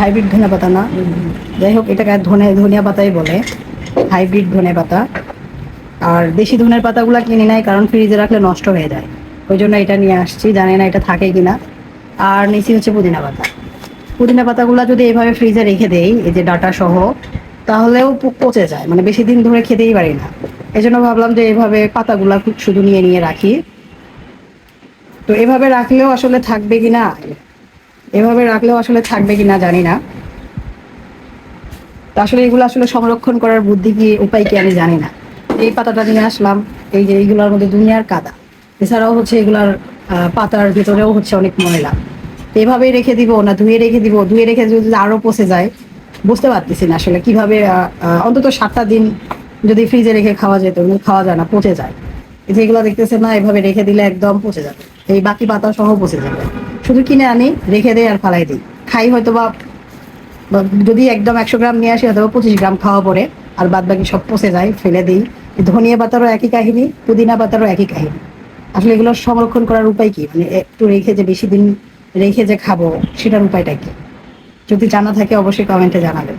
Hybrid ধনে পাতা না, যাই হোক এটাকে ধনিয়া পাতাই বলে, হাইব্রিড ধনে পাতা। আর দেশি ধনের পাতাগুলো কিনে নেয়, কারণ ফ্রিজে রাখলে নষ্ট হয়ে যায়, ওই জন্য এটা নিয়ে আসছি, জানি না এটা থাকে কিনা। আর নিচে হচ্ছে পুদিনা পাতা। পুদিনা পাতাগুলো যদি এইভাবে ফ্রিজে রেখে দেই, এই যে ডাটা সহ, তাহলেও পচে যায়, মানে বেশি দিন ধরে খেতেই পারি না। এই জন্য ভাবলাম যে এইভাবে পাতাগুলা শুধু নিয়ে নিয়ে রাখি। তো এভাবে রাখলেও আসলে থাকবে কিনা, এভাবে রাখলেও আসলে থাকবে কিনা জানি না। তো আসলে এগুলো আসলে সংরক্ষণ করার বুদ্ধি কি, উপায় কি আমি জানি না। এই পাতাটা নিয়ে আসলাম, এই যে এইগুলোর মধ্যে দুনিয়ার কাদা, এছাড়াও হচ্ছে এগুলার পাতার ভিতরেও হচ্ছে অনেক ময়লা। এভাবেই রেখে দিব না ধুয়ে রেখে দিব, ধুয়ে রেখে যদি আরও পচে যায়, বুঝতে পারতেছি না আসলে কিভাবে। অন্তত 7টা দিন যদি ফ্রিজে রেখে খাওয়া যেত, খাওয়া যায় না, পচে যায়। এই যেগুলো দেখতেছে না, এভাবে রেখে দিলে একদম পচে যাবে, এই বাকি পাতা সহ পচে যাবে। শুধু কিনে আনি, রেখে দেয় আর ফালাই দিই, খাই হয়তো বা যদি একদম 100 গ্রাম নিয়ে আসি হয়তো 25 গ্রাম খাওয়া পড়ে, আর বাদ বাকি সব পচে যায়, ফেলে দিই। ধনিয়া পাতারও একই কাহিনী, পুদিনা পাতারও একই কাহিনী। আসলে এগুলো সংরক্ষণ করার উপায় কি, মানে একটু রেখে যে বেশি দিন রেখে যে খাবো, সেটার উপায়টা কি? যদি জানা থাকে অবশ্যই কমেন্টে জানাবেন।